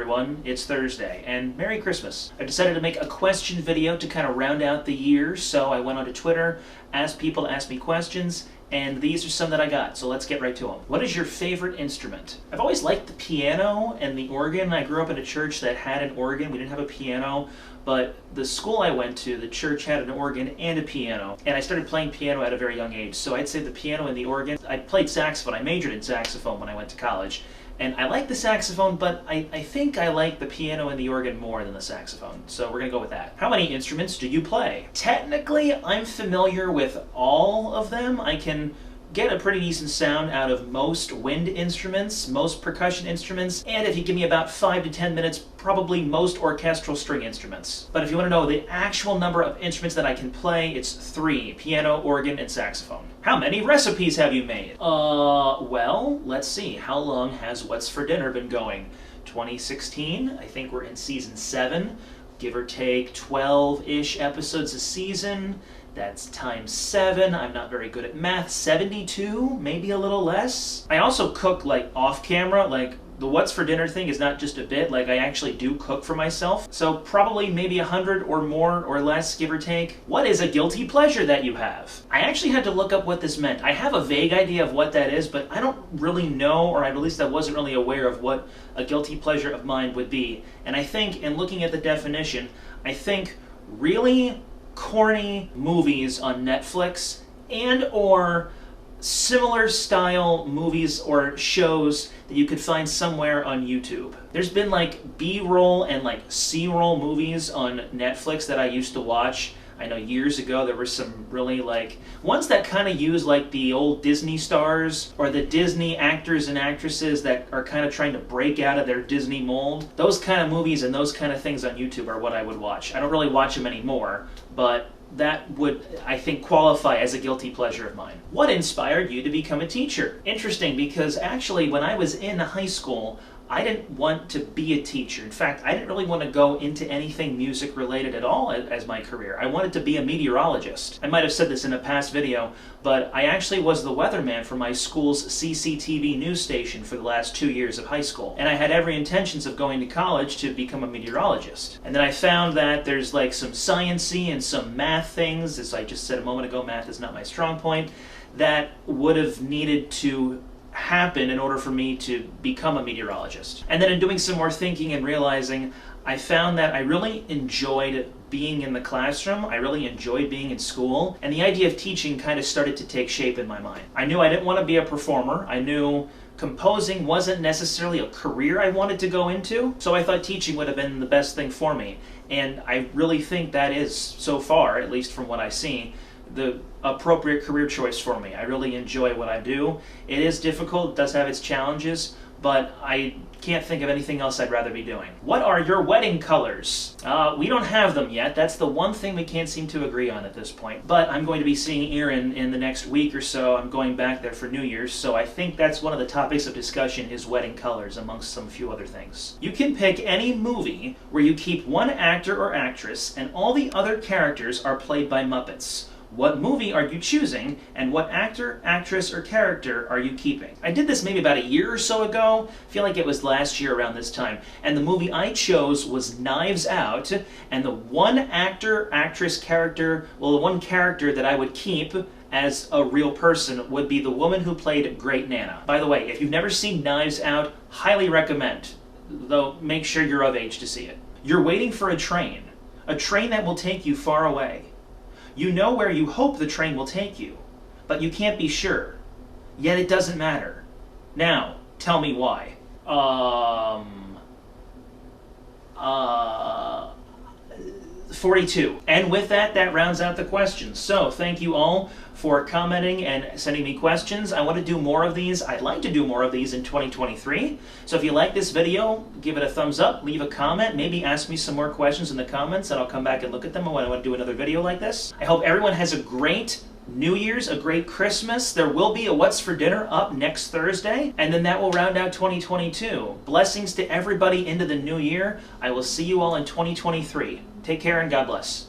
everyone, it's Thursday, and Merry Christmas. I decided to make a question video to kind of round out the year, so I went onto Twitter, asked people to ask me questions, and these are some that I got, so let's get right to them. What is your favorite instrument? I've always liked the piano and the organ. I grew up in a church that had an organ. We didn't have a piano, but the school I went to, the church had an organ and a piano, and I started playing piano at a very young age, so I'd say the piano and the organ. I played saxophone. I majored in saxophone when I went to college. And I like the saxophone, but I think I like the piano and the organ more than the saxophone. So we're gonna go with that. How many instruments do you play? Technically, I'm familiar with all of them. I can get a pretty decent sound out of most wind instruments, most percussion instruments, and if you give me about 5 to 10 minutes, probably most orchestral string instruments. But if you want to know the actual number of instruments that I can play, it's 3: piano, organ, and saxophone. How many recipes have you made? Well, let's see. How long has What's for Dinner been going? 2016, I think we're in season 7, give or take 12-ish episodes a season. That's times 7. I'm not very good at math. 72, maybe a little less. I also cook like off camera, like the What's for Dinner thing is not just a bit, like I actually do cook for myself. So probably maybe 100 or more or less, give or take. What is a guilty pleasure that you have? I actually had to look up what this meant. I have a vague idea of what that is, but I don't really know, or at least I wasn't really aware of what a guilty pleasure of mine would be. And I think, in looking at the definition, I think really corny movies on Netflix and or similar style movies or shows that you could find somewhere on YouTube. There's been like B-roll and like C-roll movies on Netflix that I used to watch. I know years ago there were some really like ones that kind of use like the old Disney stars or the Disney actors and actresses that are kind of trying to break out of their Disney mold. Those kind of movies and those kind of things on YouTube are what I would watch. I don't really watch them anymore, but that would, I think, qualify as a guilty pleasure of mine. What inspired you to become a teacher? Interesting, because actually when I was in high school, I didn't want to be a teacher. In fact, I didn't really want to go into anything music related at all as my career. I wanted to be a meteorologist. I might have said this in a past video, but I actually was the weatherman for my school's CCTV news station for the last 2 years of high school. And I had every intentions of going to college to become a meteorologist. And then I found that there's like some science-y and some math things, as I just said a moment ago, math is not my strong point, that would have needed to happen in order for me to become a meteorologist. And then in doing some more thinking and realizing, I found that I really enjoyed being in the classroom. I really enjoyed being in school. And the idea of teaching kind of started to take shape in my mind. I knew I didn't want to be a performer. I knew composing wasn't necessarily a career I wanted to go into. So I thought teaching would have been the best thing for me. And I really think that is, so far, at least from what I see, the appropriate career choice for me. I really enjoy what I do. It is difficult, it does have its challenges, but I can't think of anything else I'd rather be doing. What are your wedding colors? We don't have them yet. That's the one thing we can't seem to agree on at this point. But I'm going to be seeing Erin in the next week or so. I'm going back there for New Year's, so I think that's one of the topics of discussion is wedding colors, amongst some few other things. You can pick any movie where you keep one actor or actress and all the other characters are played by Muppets. What movie are you choosing, and what actor, actress, or character are you keeping? I did this maybe about a year or so ago. I feel like it was last year around this time. And the movie I chose was Knives Out, and the one actor, actress, character, well, the one character that I would keep as a real person would be the woman who played Great Nana. By the way, if you've never seen Knives Out, highly recommend, though make sure you're of age to see it. You're waiting for a train that will take you far away. You know where you hope the train will take you, but you can't be sure. Yet it doesn't matter. Now, tell me why. 42. And with that rounds out the questions. So, thank you all for commenting and sending me questions. I want to do more of these. I'd like to do more of these in 2023. So if you like this video, give it a thumbs up, leave a comment, maybe ask me some more questions in the comments, and I'll come back and look at them when I want to do another video like this. I hope everyone has a great New Year's, a great Christmas. There will be a What's for Dinner up next Thursday, and then that will round out 2022. Blessings to everybody into the new year. I will see you all in 2023. Take care and God bless.